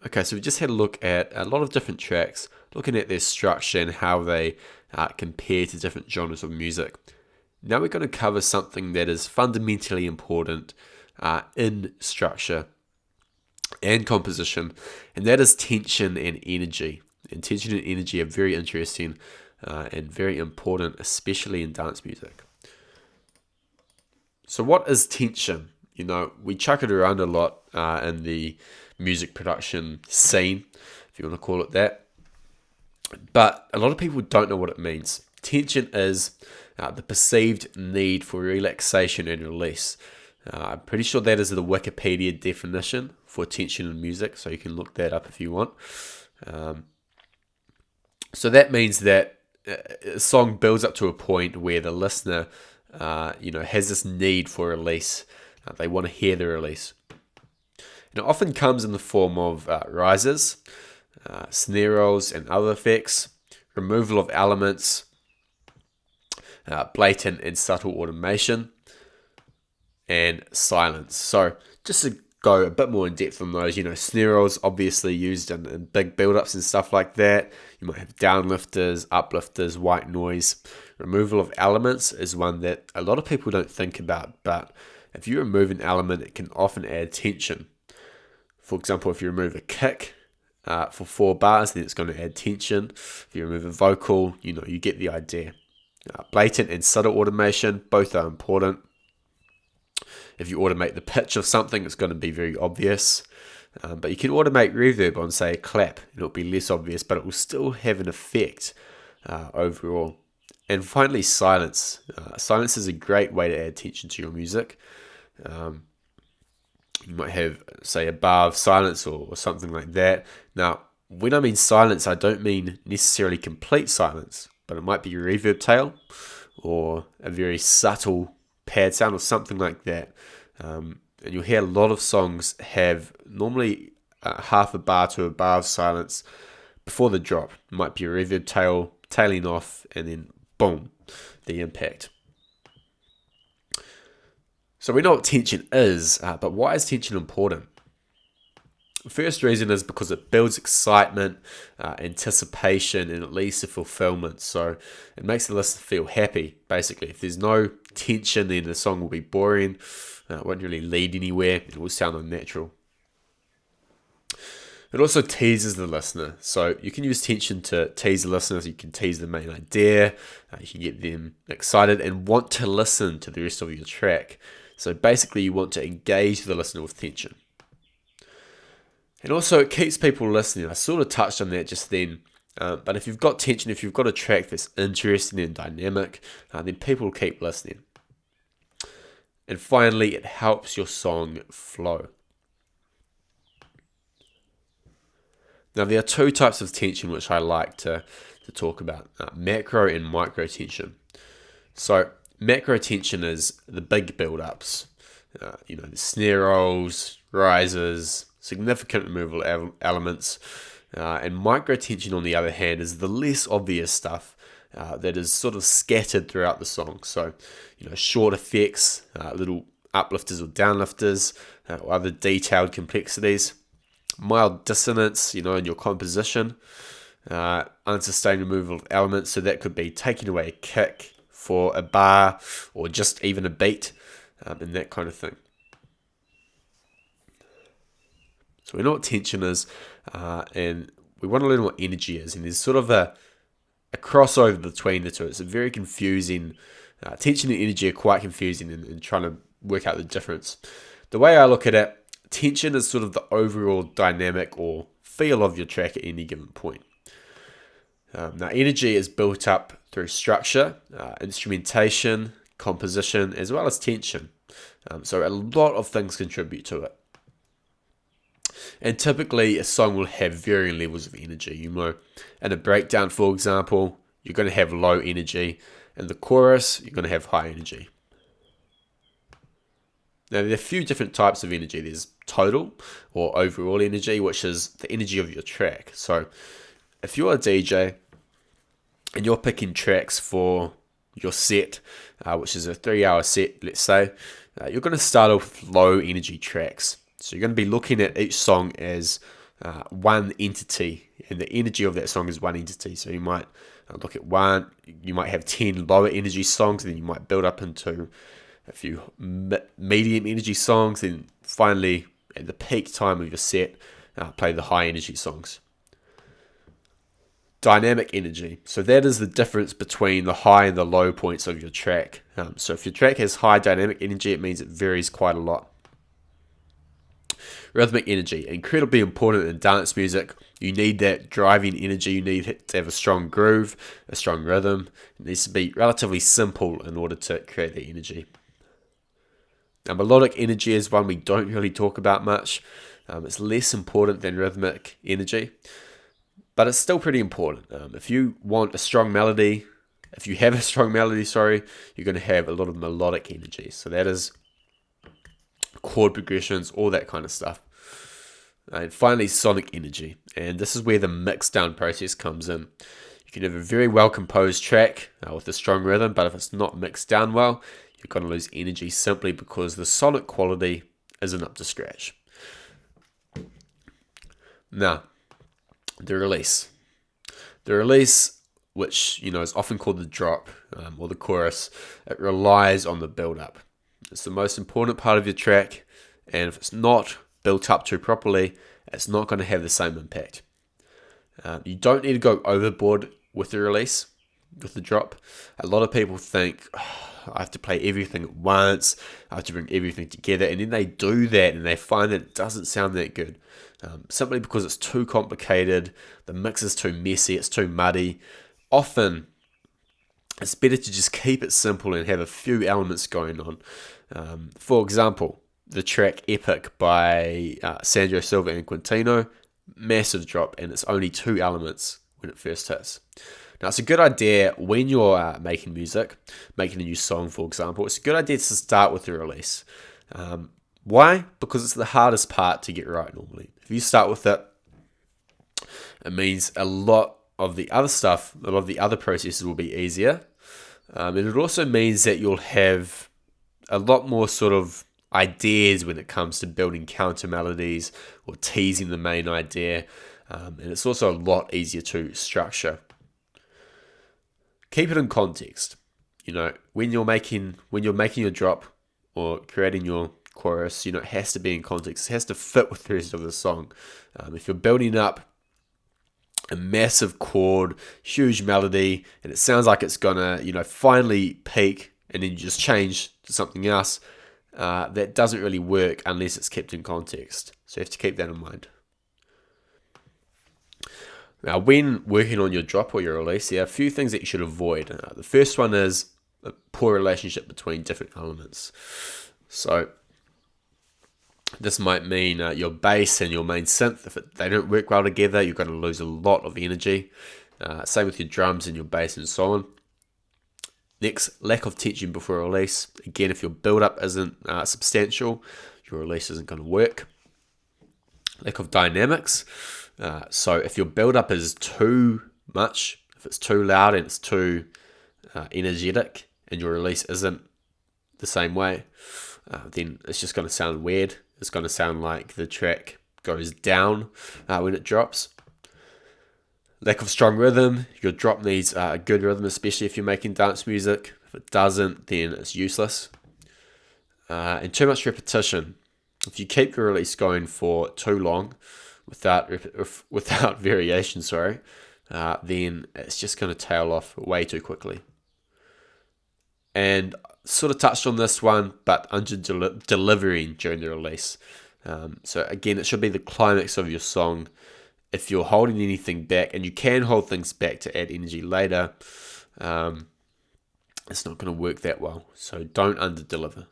Okay, so we just had a look at a lot of different tracks, looking at their structure and how they compare to different genres of music. Now we're going to cover something that is fundamentally important in structure and composition, and that is tension and energy. And tension and energy are very interesting and very important, especially in dance music. So what is tension? You know, we chuck it around a lot in the music production scene, if you want to call it that. But a lot of people don't know what it means. Tension is the perceived need for relaxation and release. I'm pretty sure that is the Wikipedia definition for tension in music, so you can look that up if you want. So that means that a song builds up to a point where the listener, has this need for release. They want to hear the release. And it often comes in the form of rises, snare rolls, and other effects, removal of elements, blatant and subtle automation, and silence. So just to go a bit more in depth on those, snare rolls obviously used in big build-ups and stuff like that. You might have downlifters, uplifters, white noise. Removal of elements is one that a lot of people don't think about, but if you remove an element, it can often add tension. For example, if you remove a kick for 4 bars, then it's going to add tension. If you remove a vocal, you get the idea. Blatant and subtle automation, both are important. If you automate the pitch of something, it's going to be very obvious. But you can automate reverb on, say, a clap. It'll be less obvious, but it will still have an effect overall. And finally, silence. Silence is a great way to add tension to your music. You might have, say, a bar of silence or something like that. Now, when I mean silence, I don't mean necessarily complete silence, but it might be a reverb tail or a very subtle pad sound or something like that. And you'll hear a lot of songs have normally half a bar to a bar of silence before the drop. It might be a reverb tail tailing off, and then boom, the impact. So we know what tension is, but why is tension important? The first reason is because it builds excitement, anticipation, and it leads to fulfillment. So it makes the listener feel happy, basically. If there's no tension, then the song will be boring. It won't really lead anywhere. It will sound unnatural. It also teases the listener. So you can use tension to tease the listeners. You can tease the main idea. You can get them excited and want to listen to the rest of your track. So basically you want to engage the listener with tension. And also it keeps people listening. I sort of touched on that just then. But if you've got tension, if you've got a track that's interesting and dynamic, then people will keep listening. And finally, it helps your song flow. Now, there are 2 types of tension which I like to talk about, macro and micro tension. So, macro tension is the big build-ups, the snare rolls, rises, significant removal elements, and micro tension, on the other hand, is the less obvious stuff that is sort of scattered throughout the song. So, short effects, little uplifters or downlifters, or other detailed complexities. Mild dissonance, in your composition, unsustained removal of elements, so that could be taking away a kick for a bar or just even a beat, and that kind of thing. So we know what tension is, and we want to learn what energy is, and there's sort of a crossover between the two. It's a very confusing, tension and energy are quite confusing in trying to work out the difference. The way I look at it, tension is sort of the overall dynamic or feel of your track at any given point. Now, energy is built up through structure, instrumentation, composition, as well as tension. So a lot of things contribute to it. And typically, a song will have varying levels of energy. In a breakdown, for example, you're going to have low energy. In the chorus, you're going to have high energy. Now, there are a few different types of energy. There's total or overall energy, which is the energy of your track. So if you're a DJ and you're picking tracks for your set, which is a 3-hour set, let's say, you're going to start off with low energy tracks. So you're going to be looking at each song as one entity, and the energy of that song is one entity. So you might look at one, you might have 10 lower energy songs, and then you might build up into a few medium energy songs, and finally at the peak time of your set, play the high energy songs. Dynamic energy. So that is the difference between the high and the low points of your track. So if your track has high dynamic energy, it means it varies quite a lot. Rhythmic energy, incredibly important in dance music. You need that driving energy. You need to have a strong groove, a strong rhythm. It needs to be relatively simple in order to create the energy. Now, melodic energy is one we don't really talk about much. It's less important than rhythmic energy, but it's still pretty important. If you want a strong melody, if you have a strong melody, you're going to have a lot of melodic energy. So that is chord progressions, all that kind of stuff. And finally, sonic energy. And this is where the mix down process comes in. You can have a very well composed track with a strong rhythm, but if it's not mixed down well, you're going to lose energy simply because the sonic quality isn't up to scratch. Now, the release. The release, which is often called the drop or the chorus, it relies on the build-up. It's the most important part of your track, and if it's not built up to properly, it's not going to have the same impact. You don't need to go overboard with the release, with the drop. A lot of people think, I have to play everything at once, I have to bring everything together, and then they do that and they find that it doesn't sound that good. Simply because it's too complicated, the mix is too messy, it's too muddy. Often, it's better to just keep it simple and have a few elements going on. For example, the track Epic by Sandro Silva and Quintino, massive drop, and it's only 2 elements when it first hits. Now, it's a good idea when you're making music, making a new song, for example, it's a good idea to start with the release. Why? Because it's the hardest part to get right normally. If you start with it, it means a lot of the other stuff, a lot of the other processes will be easier. And it also means that you'll have a lot more sort of ideas when it comes to building counter melodies or teasing the main idea. And it's also a lot easier to structure. Keep it in context. When you're making your drop or creating your chorus, it has to be in context. It has to fit with the rest of the song. If you're building up a massive chord, huge melody, and it sounds like it's gonna, finally peak, and then you just change to something else, that doesn't really work unless it's kept in context. So you have to keep that in mind. Now, when working on your drop or your release, there are a few things that you should avoid. The first one is a poor relationship between different elements. So this might mean your bass and your main synth, if they don't work well together, you're going to lose a lot of energy. Same with your drums and your bass and so on. Next, lack of tension before release. Again, if your build-up isn't substantial, your release isn't going to work. Lack of dynamics. So if your build-up is too much, if it's too loud and it's too energetic, and your release isn't the same way, then it's just going to sound weird. It's going to sound like the track goes down when it drops. Lack of strong rhythm. Your drop needs a good rhythm, especially if you're making dance music. If it doesn't, then it's useless. And too much repetition. If you keep your release going for too long without variation, then it's just going to tail off way too quickly. And sort of touched on this one, but under delivering during the release. So again, it should be the climax of your song. If you're holding anything back, and you can hold things back to add energy later, it's not going to work that well. So don't under-deliver.